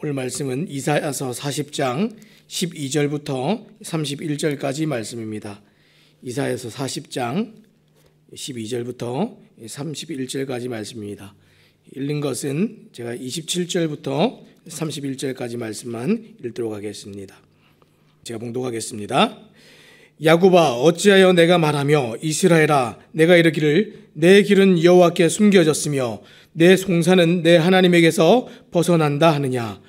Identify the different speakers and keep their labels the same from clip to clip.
Speaker 1: 오늘 말씀은 이사야서 40장 12절부터 31절까지 말씀입니다. 이사야서 40장 12절부터 31절까지 말씀입니다. 읽는 것은 제가 27절부터 31절까지 말씀만 읽도록 하겠습니다. 제가 봉독하겠습니다. 야곱아, 어찌하여 내가 말하며 이스라엘아, 내가 이르기를 내 길은 여호와께 숨겨졌으며 내 송사는 내 하나님에게서 벗어난다 하느냐.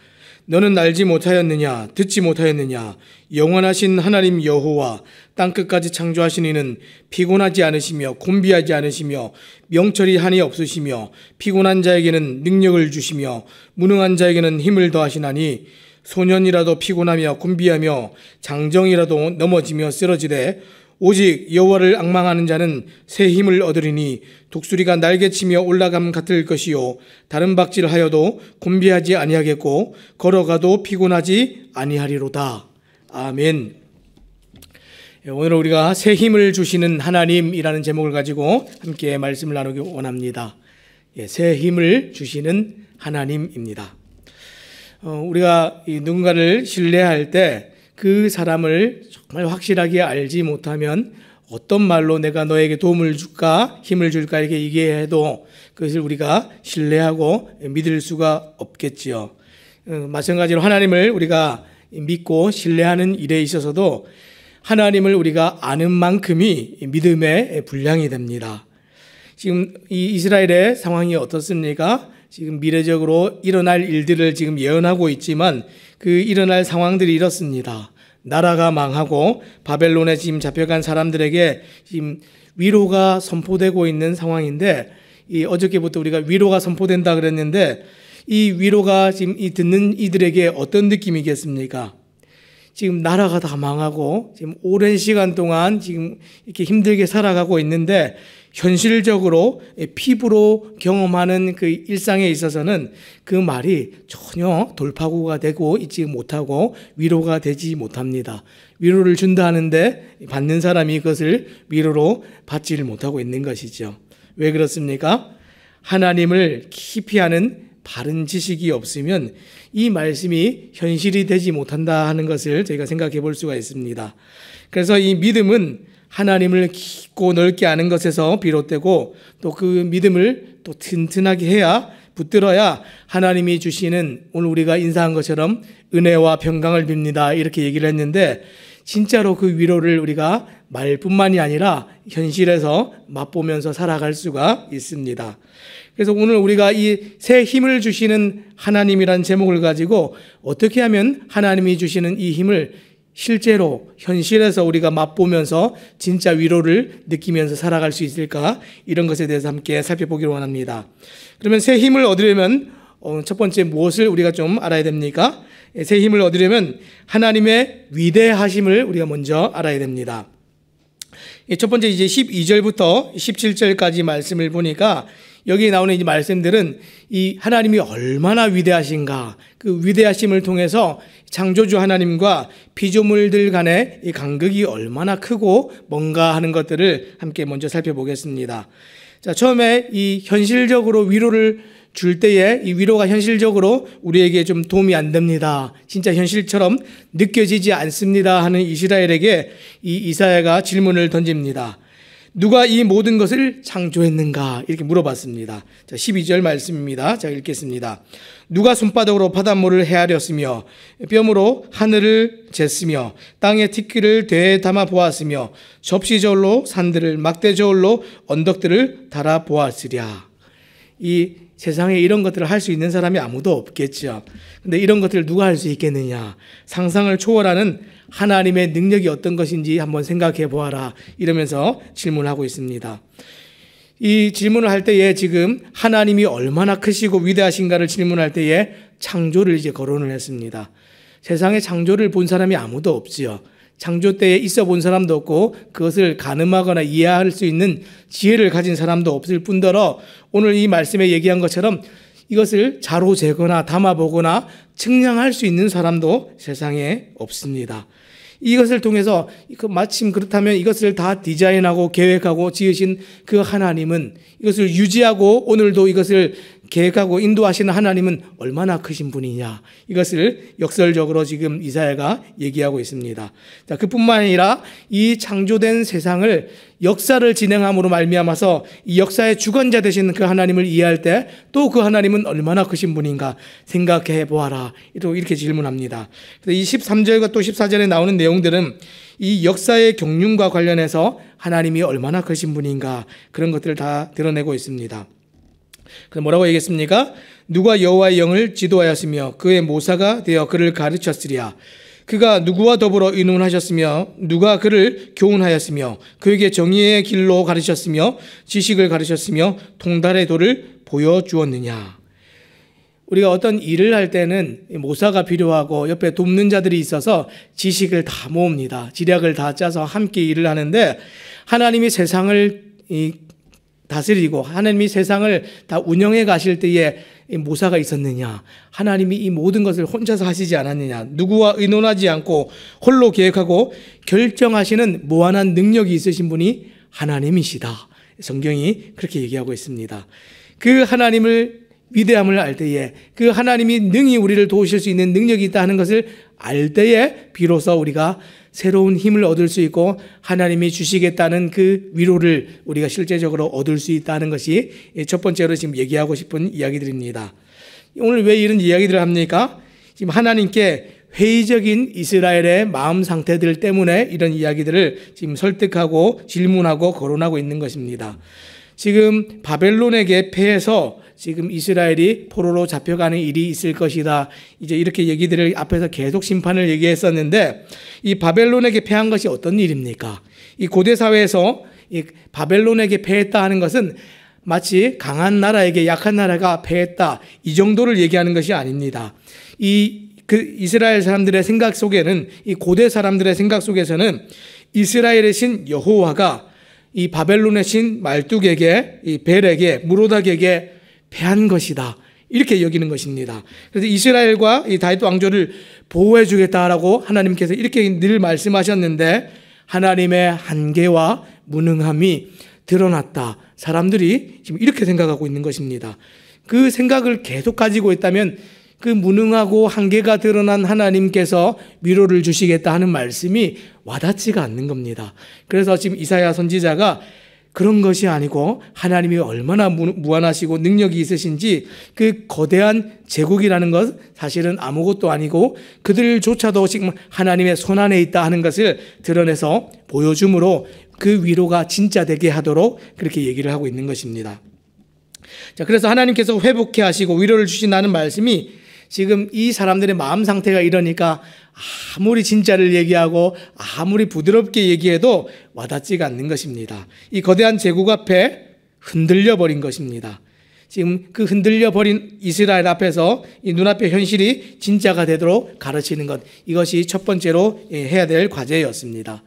Speaker 1: 너는 알지 못하였느냐, 듣지 못하였느냐. 영원하신 하나님 여호와 땅끝까지 창조하신 이는 피곤하지 않으시며 곤비하지 않으시며 명철이 한이 없으시며 피곤한 자에게는 능력을 주시며 무능한 자에게는 힘을 더하시나니 소년이라도 피곤하며 곤비하며 장정이라도 넘어지며 쓰러지되 오직 여호와를 앙망하는 자는 새 힘을 얻으리니 독수리가 날개치며 올라감 같을 것이요 다른 박질하여도 곤비하지 아니하겠고 걸어가도 피곤하지 아니하리로다. 아멘. 오늘 우리가 새 힘을 주시는 하나님이라는 제목을 가지고 함께 말씀을 나누기 원합니다. 새 힘을 주시는 하나님입니다. 우리가 누군가를 신뢰할 때 그 사람을 정말 확실하게 알지 못하면 어떤 말로 내가 너에게 도움을 줄까, 힘을 줄까 이렇게 얘기해도 그것을 우리가 신뢰하고 믿을 수가 없겠지요. 마찬가지로 하나님을 우리가 믿고 신뢰하는 일에 있어서도 하나님을 우리가 아는 만큼이 믿음의 분량이 됩니다. 지금 이 이스라엘의 상황이 어떻습니까? 지금 미래적으로 일어날 일들을 지금 예언하고 있지만 그 일어날 상황들이 이렇습니다. 나라가 망하고 바벨론에 지금 잡혀간 사람들에게 지금 위로가 선포되고 있는 상황인데, 어저께부터 우리가 위로가 선포된다 그랬는데 이 위로가 지금 듣는 이들에게 어떤 느낌이겠습니까? 지금 나라가 다 망하고 지금 오랜 시간 동안 지금 이렇게 힘들게 살아가고 있는데 현실적으로 피부로 경험하는 그 일상에 있어서는 그 말이 전혀 돌파구가 되고 있지 못하고 위로가 되지 못합니다. 위로를 준다 하는데 받는 사람이 그것을 위로로 받지를 못하고 있는 것이죠. 왜 그렇습니까? 하나님을 깊이 아는 바른 지식이 없으면 이 말씀이 현실이 되지 못한다 하는 것을 저희가 생각해 볼 수가 있습니다. 그래서 이 믿음은 하나님을 깊고 넓게 아는 것에서 비롯되고 또 그 믿음을 또 튼튼하게 해야 붙들어야 하나님이 주시는 오늘 우리가 인사한 것처럼 은혜와 평강을 빕니다 이렇게 얘기를 했는데 진짜로 그 위로를 우리가 말뿐만이 아니라 현실에서 맛보면서 살아갈 수가 있습니다. 그래서 오늘 우리가 이 새 힘을 주시는 하나님이란 제목을 가지고 어떻게 하면 하나님이 주시는 이 힘을 실제로 현실에서 우리가 맛보면서 진짜 위로를 느끼면서 살아갈 수 있을까, 이런 것에 대해서 함께 살펴보기를 원합니다. 그러면 새 힘을 얻으려면 첫 번째 무엇을 우리가 좀 알아야 됩니까? 새 힘을 얻으려면 하나님의 위대하심을 우리가 먼저 알아야 됩니다. 첫 번째 이제 12절부터 17절까지 말씀을 보니까 여기에 나오는 이 말씀들은 이 하나님이 얼마나 위대하신가, 그 위대하심을 통해서 창조주 하나님과 피조물들 간의 이 간극이 얼마나 크고 뭔가 하는 것들을 함께 먼저 살펴보겠습니다. 자, 처음에 이 현실적으로 위로를 줄 때에 이 위로가 현실적으로 우리에게 좀 도움이 안 됩니다, 진짜 현실처럼 느껴지지 않습니다 하는 이스라엘에게 이 이사야가 질문을 던집니다. 누가 이 모든 것을 창조했는가 이렇게 물어봤습니다. 자, 12절 말씀입니다. 제가 읽겠습니다. 누가 손바닥으로 바닷물을 헤아렸으며 뼘으로 하늘을 쟀으며 땅의 티끌을 되에 담아 보았으며 접시저울로 산들을 막대저울로 언덕들을 달아 보았으랴. 이 세상에 이런 것들을 할 수 있는 사람이 아무도 없겠죠. 근데 이런 것들을 누가 할 수 있겠느냐? 상상을 초월하는 하나님의 능력이 어떤 것인지 한번 생각해 보아라 이러면서 질문하고 있습니다. 이 질문을 할 때에 지금 하나님이 얼마나 크시고 위대하신가를 질문할 때에 창조를 이제 거론을 했습니다. 세상에 창조를 본 사람이 아무도 없지요. 창조 때에 있어 본 사람도 없고 그것을 가늠하거나 이해할 수 있는 지혜를 가진 사람도 없을 뿐더러 오늘 이 말씀에 얘기한 것처럼 이것을 자로 재거나 담아보거나 측량할 수 있는 사람도 세상에 없습니다. 이것을 통해서 마침 그렇다면 이것을 다 디자인하고 계획하고 지으신 그 하나님은 이것을 유지하고 오늘도 이것을 계획하고 인도하시는 하나님은 얼마나 크신 분이냐, 이것을 역설적으로 지금 이사야가 얘기하고 있습니다. 자, 그뿐만 아니라 이 창조된 세상을 역사를 진행함으로 말미암아서 이 역사의 주관자 되신 그 하나님을 이해할 때 또 그 하나님은 얼마나 크신 분인가 생각해 보아라, 또 이렇게 질문합니다. 그래서 이 13절과 또 14절에 나오는 내용들은 이 역사의 경륜과 관련해서 하나님이 얼마나 크신 분인가 그런 것들을 다 드러내고 있습니다. 그래서 뭐라고 얘기했습니까? 누가 여호와의 영을 지도하였으며 그의 모사가 되어 그를 가르쳤으랴. 그가 누구와 더불어 의논하셨으며 누가 그를 교훈하였으며 그에게 정의의 길로 가르쳤으며 지식을 가르쳤으며 통달의 도를 보여주었느냐. 우리가 어떤 일을 할 때는 모사가 필요하고 옆에 돕는 자들이 있어서 지식을 다 모읍니다. 지략을 다 짜서 함께 일을 하는데, 하나님이 세상을 다스리고 하나님이 세상을 다 운영해 가실 때에 모사가 있었느냐? 하나님이 이 모든 것을 혼자서 하시지 않았느냐? 누구와 의논하지 않고 홀로 계획하고 결정하시는 무한한 능력이 있으신 분이 하나님이시다. 성경이 그렇게 얘기하고 있습니다. 그 하나님을 위대함을 알 때에, 그 하나님이 능히 우리를 도우실 수 있는 능력이 있다 하는 것을 알 때에 비로소 우리가 새로운 힘을 얻을 수 있고 하나님이 주시겠다는 그 위로를 우리가 실제적으로 얻을 수 있다는 것이 첫 번째로 지금 얘기하고 싶은 이야기들입니다. 오늘 왜 이런 이야기들을 합니까? 지금 하나님께 회의적인 이스라엘의 마음 상태들 때문에 이런 이야기들을 지금 설득하고 질문하고 거론하고 있는 것입니다. 지금 바벨론에게 패해서 지금 이스라엘이 포로로 잡혀가는 일이 있을 것이다, 이제 이렇게 얘기들을 앞에서 계속 심판을 얘기했었는데, 이 바벨론에게 패한 것이 어떤 일입니까? 이 고대 사회에서 이 바벨론에게 패했다 하는 것은 마치 강한 나라에게 약한 나라가 패했다, 이 정도를 얘기하는 것이 아닙니다. 이스라엘 사람들의 생각 속에는, 이 고대 사람들의 생각 속에서는 이스라엘의 신 여호와가 이 바벨론의 신 말뚝에게, 이 벨에게, 무로닥에게 패한 것이다, 이렇게 여기는 것입니다. 그래서 이스라엘과 이 다윗 왕조를 보호해 주겠다라고 하나님께서 이렇게 늘 말씀하셨는데, 하나님의 한계와 무능함이 드러났다, 사람들이 지금 이렇게 생각하고 있는 것입니다. 그 생각을 계속 가지고 있다면 그 무능하고 한계가 드러난 하나님께서 위로를 주시겠다 하는 말씀이 와닿지가 않는 겁니다. 그래서 지금 이사야 선지자가 그런 것이 아니고 하나님이 얼마나 무한하시고 능력이 있으신지, 그 거대한 제국이라는 것 사실은 아무것도 아니고 그들조차도 지금 하나님의 손안에 있다 하는 것을 드러내서 보여줌으로 그 위로가 진짜 되게 하도록 그렇게 얘기를 하고 있는 것입니다. 자, 그래서 하나님께서 회복해 하시고 위로를 주신다는 말씀이 지금 이 사람들의 마음 상태가 이러니까 아무리 진짜를 얘기하고 아무리 부드럽게 얘기해도 와닿지가 않는 것입니다. 이 거대한 제국 앞에 흔들려 버린 것입니다. 지금 그 흔들려 버린 이스라엘 앞에서 이 눈앞의 현실이 진짜가 되도록 가르치는 것, 이것이 첫 번째로 해야 될 과제였습니다.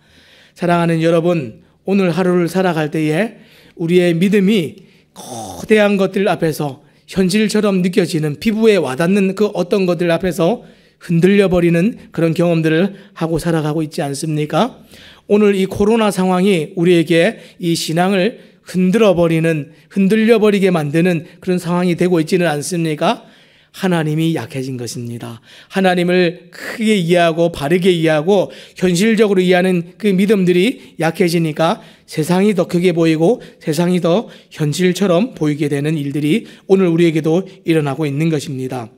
Speaker 1: 사랑하는 여러분, 오늘 하루를 살아갈 때에 우리의 믿음이 거대한 것들 앞에서, 현실처럼 느껴지는 피부에 와닿는 그 어떤 것들 앞에서 흔들려버리는 그런 경험들을 하고 살아가고 있지 않습니까? 오늘 이 코로나 상황이 우리에게 이 신앙을 흔들려버리게 만드는 그런 상황이 되고 있지는 않습니까? 하나님이 약해진 것입니다. 하나님을 크게 이해하고 바르게 이해하고 현실적으로 이해하는 그 믿음들이 약해지니까 세상이 더 크게 보이고 세상이 더 현실처럼 보이게 되는 일들이 오늘 우리에게도 일어나고 있는 것입니다.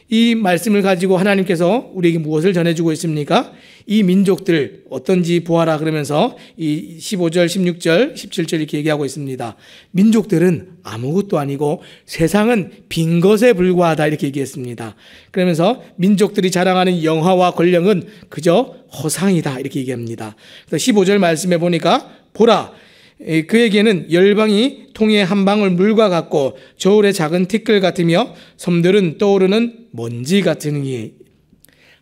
Speaker 1: 이 말씀을 가지고 하나님께서 우리에게 무엇을 전해주고 있습니까? 이 민족들 어떤지 보아라 그러면서 이 15절, 16절, 17절 이렇게 얘기하고 있습니다. 민족들은 아무것도 아니고 세상은 빈 것에 불과하다, 이렇게 얘기했습니다. 그러면서 민족들이 자랑하는 영화와 권력은 그저 허상이다, 이렇게 얘기합니다. 그래서 15절 말씀해 보니까 보라, 그에게는 열방이 통에 한 방울 물과 같고 저울의 작은 티끌 같으며 섬들은 떠오르는 먼지 같으니,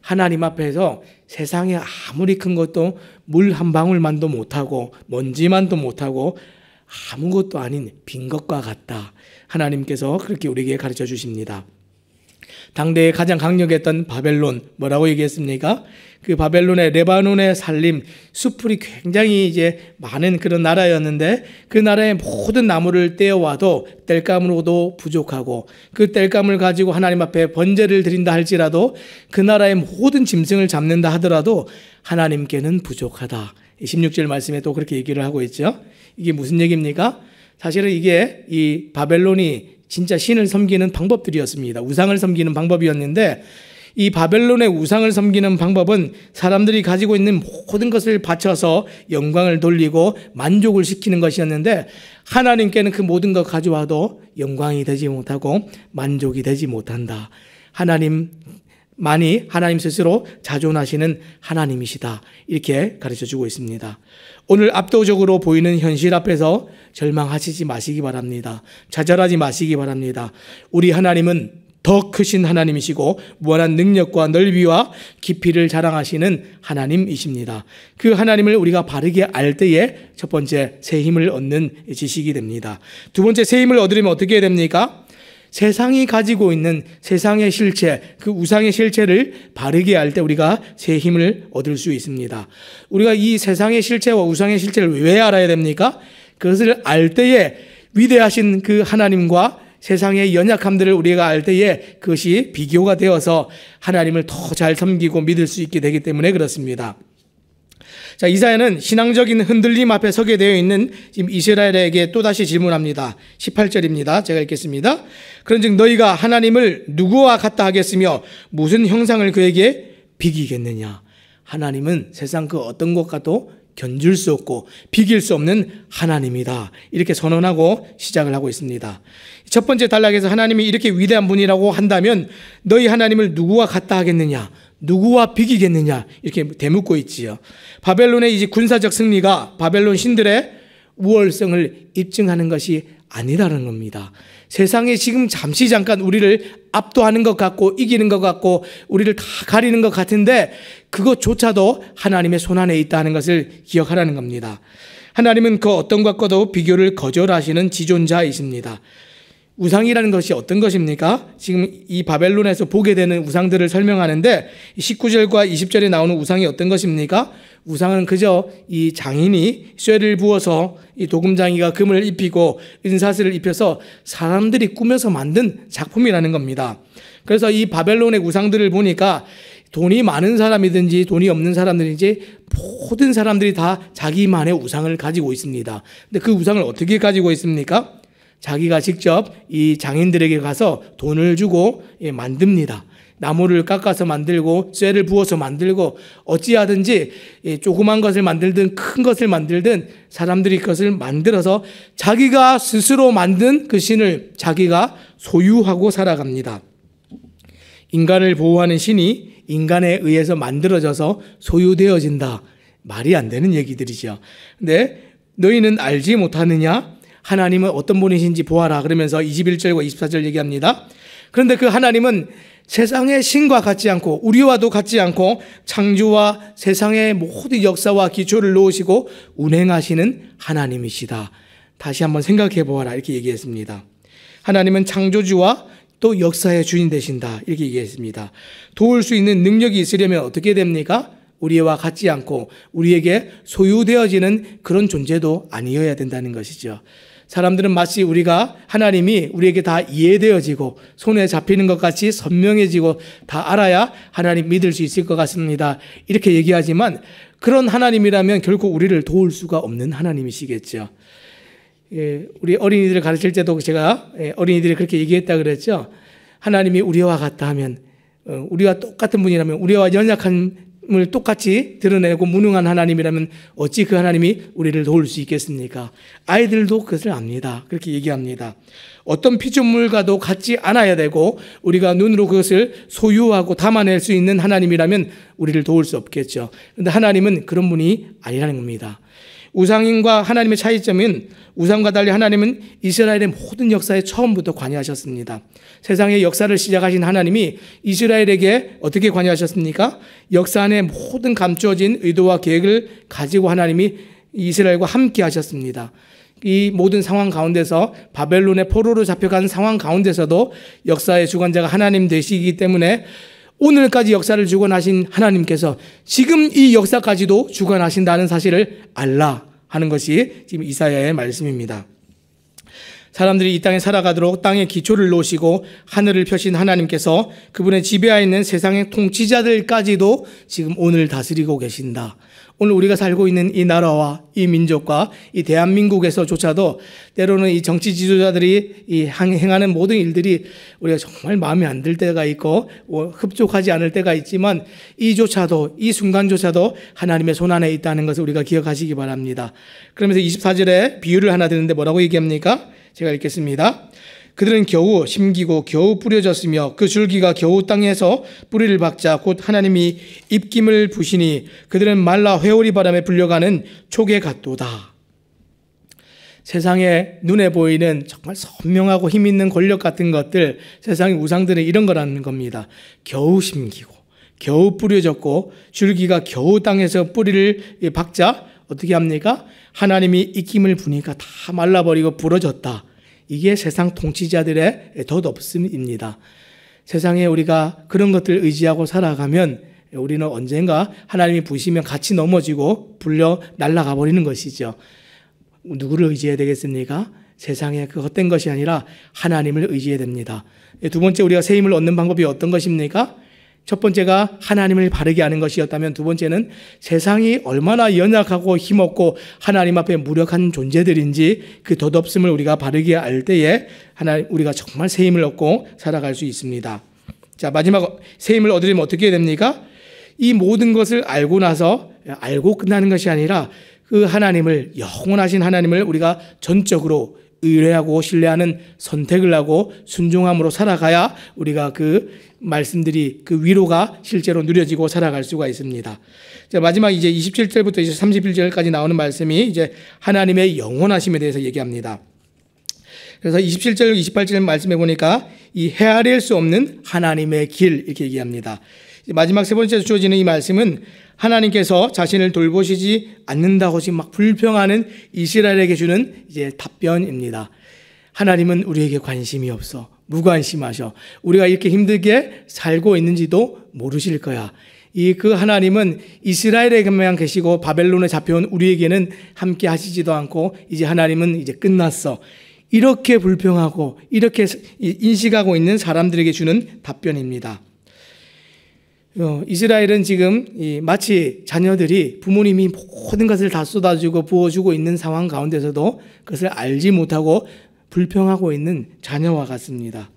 Speaker 1: 하나님 앞에서 세상에 아무리 큰 것도 물 한 방울만도 못하고 먼지만도 못하고 아무것도 아닌 빈 것과 같다. 하나님께서 그렇게 우리에게 가르쳐 주십니다. 당대에 가장 강력했던 바벨론, 뭐라고 얘기했습니까? 그 바벨론의 레바논의 산림, 숲풀이 굉장히 이제 많은 그런 나라였는데 그 나라의 모든 나무를 떼어와도 땔감으로도 부족하고 그 땔감을 가지고 하나님 앞에 번제를 드린다 할지라도 그 나라의 모든 짐승을 잡는다 하더라도 하나님께는 부족하다. 16절 말씀에 또 그렇게 얘기를 하고 있죠. 이게 무슨 얘기입니까? 사실은 이게 이 바벨론이 진짜 신을 섬기는 방법들이었습니다. 우상을 섬기는 방법이었는데 이 바벨론의 우상을 섬기는 방법은 사람들이 가지고 있는 모든 것을 바쳐서 영광을 돌리고 만족을 시키는 것이었는데 하나님께는 그 모든 것 가져와도 영광이 되지 못하고 만족이 되지 못한다. 하나님만이 하나님 스스로 자존하시는 하나님이시다. 이렇게 가르쳐주고 있습니다. 오늘 압도적으로 보이는 현실 앞에서 절망하시지 마시기 바랍니다. 좌절하지 마시기 바랍니다. 우리 하나님은 더 크신 하나님이시고 무한한 능력과 넓이와 깊이를 자랑하시는 하나님이십니다. 그 하나님을 우리가 바르게 알 때에 첫 번째 새 힘을 얻는 지식이 됩니다. 두 번째 새 힘을 얻으려면 어떻게 해야 됩니까? 세상이 가지고 있는 세상의 실체, 그 우상의 실체를 바르게 알 때 우리가 새 힘을 얻을 수 있습니다. 우리가 이 세상의 실체와 우상의 실체를 왜 알아야 됩니까? 그것을 알 때에 위대하신 그 하나님과 세상의 연약함들을 우리가 알 때에 그것이 비교가 되어서 하나님을 더 잘 섬기고 믿을 수 있게 되기 때문에 그렇습니다. 자, 이사야는 신앙적인 흔들림 앞에 서게 되어 있는 지금 이스라엘에게 또다시 질문합니다. 18절입니다. 제가 읽겠습니다. 그런즉 너희가 하나님을 누구와 같다 하겠으며 무슨 형상을 그에게 비기겠느냐. 하나님은 세상 그 어떤 것과도 견줄 수 없고 비길 수 없는 하나님이다. 이렇게 선언하고 시작을 하고 있습니다. 첫 번째 단락에서 하나님이 이렇게 위대한 분이라고 한다면 너희 하나님을 누구와 같다 하겠느냐, 누구와 비기겠느냐 이렇게 대묻고 있지요. 바벨론의 이제 군사적 승리가 바벨론 신들의 우월성을 입증하는 것이 아니라는 겁니다. 세상에 지금 잠깐 우리를 압도하는 것 같고 이기는 것 같고 우리를 다 가리는 것 같은데 그것조차도 하나님의 손안에 있다는 것을 기억하라는 겁니다. 하나님은 그 어떤 것과도 비교를 거절하시는 지존자이십니다. 우상이라는 것이 어떤 것입니까? 지금 이 바벨론에서 보게 되는 우상들을 설명하는데 19절과 20절에 나오는 우상이 어떤 것입니까? 우상은 그저 이 장인이 쇠를 부어서 이 도금장이가 금을 입히고 은사슬을 입혀서 사람들이 꾸며서 만든 작품이라는 겁니다. 그래서 이 바벨론의 우상들을 보니까 돈이 많은 사람이든지 돈이 없는 사람들인지 모든 사람들이 다 자기만의 우상을 가지고 있습니다. 근데 그 우상을 어떻게 가지고 있습니까? 자기가 직접 이 장인들에게 가서 돈을 주고 만듭니다. 나무를 깎아서 만들고 쇠를 부어서 만들고 어찌하든지 조그만 것을 만들든 큰 것을 만들든 사람들이 그것을 만들어서 자기가 스스로 만든 그 신을 자기가 소유하고 살아갑니다. 인간을 보호하는 신이 인간에 의해서 만들어져서 소유되어진다. 말이 안 되는 얘기들이죠. 근데 너희는 알지 못하느냐? 하나님은 어떤 분이신지 보아라. 그러면서 21절과 24절 얘기합니다. 그런데 그 하나님은 세상의 신과 같지 않고 우리와도 같지 않고 창조와 세상의 모든 역사와 기초를 놓으시고 운행하시는 하나님이시다. 다시 한번 생각해 보아라. 이렇게 얘기했습니다. 하나님은 창조주와 또 역사의 주인 되신다. 이렇게 얘기했습니다. 도울 수 있는 능력이 있으려면 어떻게 됩니까? 우리와 같지 않고 우리에게 소유되어지는 그런 존재도 아니어야 된다는 것이죠. 사람들은 마치 우리가 하나님이 우리에게 다 이해되어지고 손에 잡히는 것 같이 선명해지고 다 알아야 하나님 믿을 수 있을 것 같습니다. 이렇게 얘기하지만 그런 하나님이라면 결코 우리를 도울 수가 없는 하나님이시겠죠. 우리 어린이들을 가르칠 때도 제가 어린이들이 그렇게 얘기했다 그랬죠. 하나님이 우리와 같다 하면 우리와 똑같은 분이라면 우리와 연약함을 똑같이 드러내고 무능한 하나님이라면 어찌 그 하나님이 우리를 도울 수 있겠습니까? 아이들도 그것을 압니다. 그렇게 얘기합니다. 어떤 피조물과도 같지 않아야 되고 우리가 눈으로 그것을 소유하고 담아낼 수 있는 하나님이라면 우리를 도울 수 없겠죠. 그런데 하나님은 그런 분이 아니라는 겁니다. 우상인과 하나님의 차이점은 우상과 달리 하나님은 이스라엘의 모든 역사에 처음부터 관여하셨습니다. 세상의 역사를 시작하신 하나님이 이스라엘에게 어떻게 관여하셨습니까? 역사 안에 모든 감추어진 의도와 계획을 가지고 하나님이 이스라엘과 함께 하셨습니다. 이 모든 상황 가운데서 바벨론의 포로로 잡혀간 상황 가운데서도 역사의 주관자가 하나님 되시기 때문에 오늘까지 역사를 주관하신 하나님께서 지금 이 역사까지도 주관하신다는 사실을 알라 하는 것이 지금 이사야의 말씀입니다. 사람들이 이 땅에 살아가도록 땅의 기초를 놓으시고 하늘을 펴신 하나님께서 그분의 지배하에 있는 세상의 통치자들까지도 지금 오늘 다스리고 계신다. 오늘 우리가 살고 있는 이 나라와 이 민족과 이 대한민국에서조차도 때로는 이 정치 지도자들이 이 행하는 모든 일들이 우리가 정말 마음에 안 들 때가 있고 흡족하지 않을 때가 있지만 이조차도 이 순간조차도 하나님의 손안에 있다는 것을 우리가 기억하시기 바랍니다. 그러면서 24절에 비유를 하나 드는데 뭐라고 얘기합니까? 제가 읽겠습니다. 그들은 겨우 심기고 겨우 뿌려졌으며 그 줄기가 겨우 땅에서 뿌리를 박자 곧 하나님이 입김을 부시니 그들은 말라 회오리 바람에 불려가는 촉에 같도다. 세상에 눈에 보이는 정말 선명하고 힘있는 권력 같은 것들, 세상의 우상들은 이런 거라는 겁니다. 겨우 심기고 겨우 뿌려졌고 줄기가 겨우 땅에서 뿌리를 박자 어떻게 합니까? 하나님이 입김을 부니까 다 말라버리고 부러졌다. 이게 세상 통치자들의 덧없음입니다. 세상에 우리가 그런 것들을 의지하고 살아가면 우리는 언젠가 하나님이 부시면 같이 넘어지고 불려 날아가 버리는 것이죠. 누구를 의지해야 되겠습니까? 세상에 그 헛된 것이 아니라 하나님을 의지해야 됩니다. 두 번째 우리가 새 힘을 얻는 방법이 어떤 것입니까? 첫 번째가 하나님을 바르게 아는 것이었다면 두 번째는 세상이 얼마나 연약하고 힘없고 하나님 앞에 무력한 존재들인지 그 덧없음을 우리가 바르게 알 때에 우리가 정말 새 힘을 얻고 살아갈 수 있습니다. 자, 마지막 새 힘을 얻으려면 어떻게 해야 됩니까? 이 모든 것을 알고 나서 알고 끝나는 것이 아니라 그 하나님을, 영원하신 하나님을 우리가 전적으로 의뢰하고 신뢰하는 선택을 하고 순종함으로 살아가야 우리가 그 말씀들이 그 위로가 실제로 누려지고 살아갈 수가 있습니다. 자, 마지막 이제 27절부터 이제 31절까지 나오는 말씀이 이제 하나님의 영원하심에 대해서 얘기합니다. 그래서 27절, 28절 말씀해 보니까 이 헤아릴 수 없는 하나님의 길 이렇게 얘기합니다. 마지막 세 번째로 주어지는 이 말씀은 하나님께서 자신을 돌보시지 않는다고 지금 막 불평하는 이스라엘에게 주는 이제 답변입니다. 하나님은 우리에게 관심이 없어. 무관심하셔. 우리가 이렇게 힘들게 살고 있는지도 모르실 거야. 그 하나님은 이스라엘에게만 계시고 바벨론에 잡혀온 우리에게는 함께 하시지도 않고 이제 하나님은 이제 끝났어. 이렇게 불평하고 이렇게 인식하고 있는 사람들에게 주는 답변입니다. 이스라엘은 지금 마치 자녀들이 부모님이 모든 것을 다 쏟아주고 부어주고 있는 상황 가운데서도 그것을 알지 못하고 불평하고 있는 자녀와 같습니다.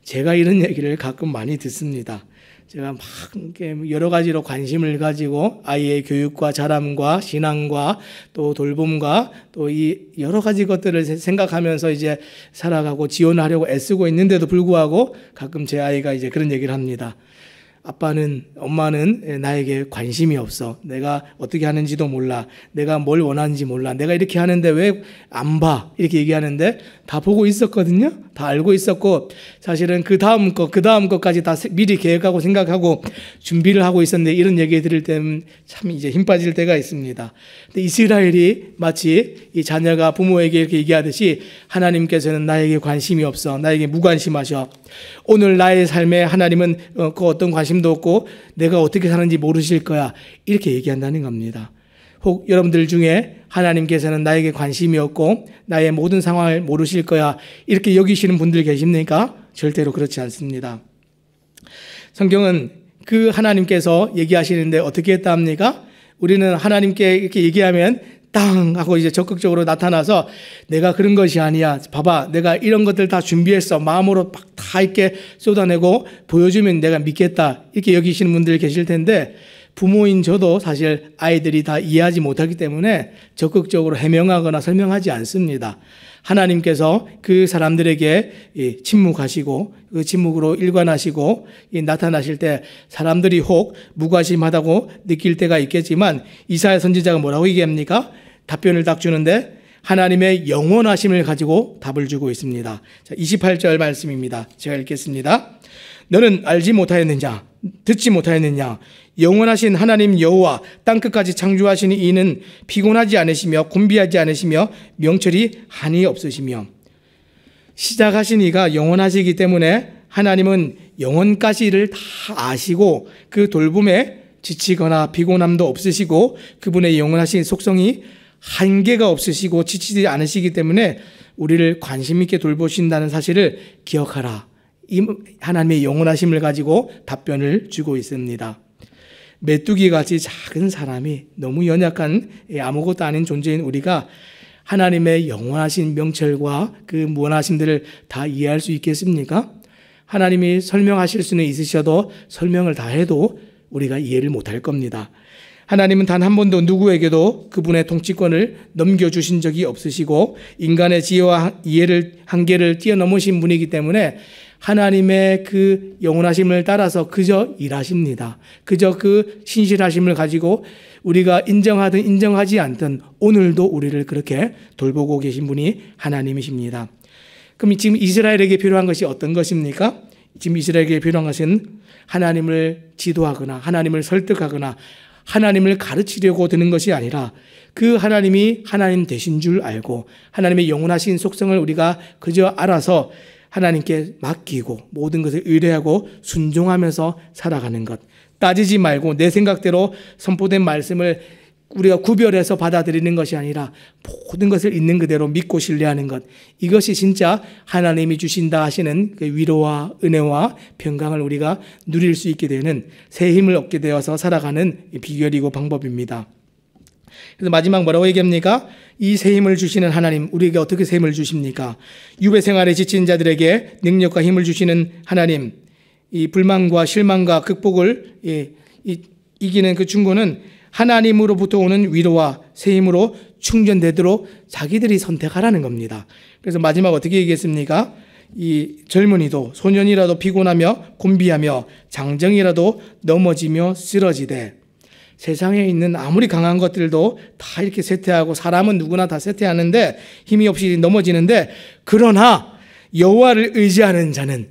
Speaker 1: 제가 이런 얘기를 가끔 많이 듣습니다. 제가 막 여러 가지로 관심을 가지고 아이의 교육과 자람과 신앙과 또 돌봄과 또 이 여러 가지 것들을 생각하면서 이제 살아가고 지원하려고 애쓰고 있는데도 불구하고 가끔 제 아이가 이제 그런 얘기를 합니다. 아빠는, 엄마는 나에게 관심이 없어. 내가 어떻게 하는지도 몰라. 내가 뭘 원하는지 몰라. 내가 이렇게 하는데 왜 안 봐? 이렇게 얘기하는데 다 보고 있었거든요. 다 알고 있었고 사실은 그 다음 것까지 다 미리 계획하고 생각하고 준비를 하고 있었는데 이런 얘기 들을 때는 참 이제 힘 빠질 때가 있습니다. 근데 이스라엘이 마치 이 자녀가 부모에게 이렇게 얘기하듯이 하나님께서는 나에게 관심이 없어. 나에게 무관심하셔. 오늘 나의 삶에 하나님은 그 어떤 관심도 없고 내가 어떻게 사는지 모르실 거야. 이렇게 얘기한다는 겁니다. 혹 여러분들 중에 하나님께서는 나에게 관심이 없고 나의 모든 상황을 모르실 거야. 이렇게 여기시는 분들 계십니까? 절대로 그렇지 않습니다. 성경은 그 하나님께서 얘기하시는데 어떻게 했다 합니까? 우리는 하나님께 이렇게 얘기하면 땅 하고 이제 적극적으로 나타나서 내가 그런 것이 아니야. 봐봐. 내가 이런 것들 다 준비했어. 마음으로 막 다 이렇게 쏟아내고 보여주면 내가 믿겠다. 이렇게 여기시는 분들 계실 텐데 부모인 저도 사실 아이들이 다 이해하지 못하기 때문에 적극적으로 해명하거나 설명하지 않습니다. 하나님께서 그 사람들에게 침묵하시고 그 침묵으로 일관하시고 나타나실 때 사람들이 혹 무관심하다고 느낄 때가 있겠지만 이사야 선지자가 뭐라고 얘기합니까? 답변을 딱 주는데 하나님의 영원하심을 가지고 답을 주고 있습니다. 자, 28절 말씀입니다. 제가 읽겠습니다. 너는 알지 못하였느냐? 듣지 못하였느냐? 영원하신 하나님 여호와 땅끝까지 창조하신 이는 피곤하지 않으시며 곤비하지 않으시며 명철이 한이 없으시며. 시작하신 이가 영원하시기 때문에 하나님은 영원까지를 다 아시고 그 돌봄에 지치거나 피곤함도 없으시고 그분의 영원하신 속성이 한계가 없으시고 지치지 않으시기 때문에 우리를 관심 있게 돌보신다는 사실을 기억하라. 이 하나님의 영원하심을 가지고 답변을 주고 있습니다. 메뚜기같이 작은 사람이 너무 연약한 아무것도 아닌 존재인 우리가 하나님의 영원하신 명철과 그 무한하심들을 다 이해할 수 있겠습니까? 하나님이 설명하실 수는 있으셔도 설명을 다 해도 우리가 이해를 못할 겁니다. 하나님은 단 한 번도 누구에게도 그분의 통치권을 넘겨주신 적이 없으시고 인간의 지혜와 이해를 한계를 뛰어넘으신 분이기 때문에 하나님의 그 영원하심을 따라서 그저 일하십니다. 그저 그 신실하심을 가지고 우리가 인정하든 인정하지 않든 오늘도 우리를 그렇게 돌보고 계신 분이 하나님이십니다. 그럼 지금 이스라엘에게 필요한 것이 어떤 것입니까? 지금 이스라엘에게 필요한 것은 하나님을 지도하거나 하나님을 설득하거나 하나님을 가르치려고 드는 것이 아니라 그 하나님이 하나님 되신 줄 알고 하나님의 영원하신 속성을 우리가 그저 알아서 하나님께 맡기고 모든 것을 의뢰하고 순종하면서 살아가는 것. 따지지 말고 내 생각대로 선포된 말씀을 우리가 구별해서 받아들이는 것이 아니라 모든 것을 있는 그대로 믿고 신뢰하는 것. 이것이 진짜 하나님이 주신다 하시는 그 위로와 은혜와 평강을 우리가 누릴 수 있게 되는 새 힘을 얻게 되어서 살아가는 비결이고 방법입니다. 그래서 마지막 뭐라고 얘기합니까? 이 새 힘을 주시는 하나님, 우리에게 어떻게 새 힘을 주십니까? 유배 생활에 지친 자들에게 능력과 힘을 주시는 하나님, 이 불만과 실망과 극복을 이기는 그 충고는 하나님으로부터 오는 위로와 새 힘으로 충전되도록 자기들이 선택하라는 겁니다. 그래서 마지막 어떻게 얘기했습니까? 이 젊은이도 소년이라도 피곤하며 곤비하며 장정이라도 넘어지며 쓰러지되. 세상에 있는 아무리 강한 것들도 다 이렇게 쇠퇴하고 사람은 누구나 다 쇠퇴하는데 힘이 없이 넘어지는데 그러나 여호와를 의지하는 자는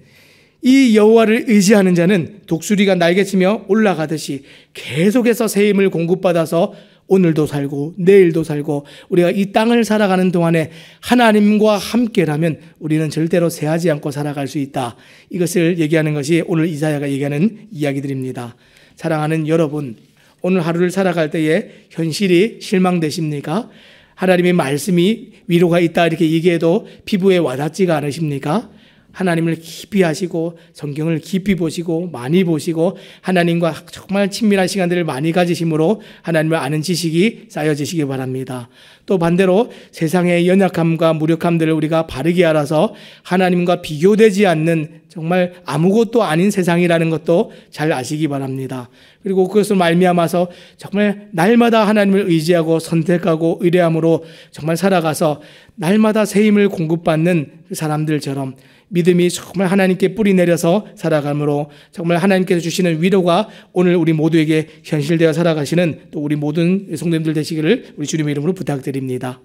Speaker 1: 이 여호와를 의지하는 자는 독수리가 날개치며 올라가듯이 계속해서 새 힘을 공급받아서 오늘도 살고 내일도 살고 우리가 이 땅을 살아가는 동안에 하나님과 함께라면 우리는 절대로 쇠하지 않고 살아갈 수 있다. 이것을 얘기하는 것이 오늘 이사야가 얘기하는 이야기들입니다. 사랑하는 여러분, 오늘 하루를 살아갈 때에 현실이 실망되십니까? 하나님의 말씀이 위로가 있다 이렇게 얘기해도 피부에 와닿지가 않으십니까? 하나님을 깊이 하시고 성경을 깊이 보시고 많이 보시고 하나님과 정말 친밀한 시간들을 많이 가지심으로 하나님을 아는 지식이 쌓여지시기 바랍니다. 또 반대로 세상의 연약함과 무력함들을 우리가 바르게 알아서 하나님과 비교되지 않는 정말 아무것도 아닌 세상이라는 것도 잘 아시기 바랍니다. 그리고 그것을 말미암아서 정말 날마다 하나님을 의지하고 선택하고 의뢰함으로 정말 살아가서 날마다 새 힘을 공급받는 사람들처럼 믿음이 정말 하나님께 뿌리 내려서 살아감으로 정말 하나님께서 주시는 위로가 오늘 우리 모두에게 현실되어 살아가시는 또 우리 모든 성도님들 되시기를 우리 주님의 이름으로 부탁드립니다.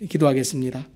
Speaker 1: 기도하겠습니다.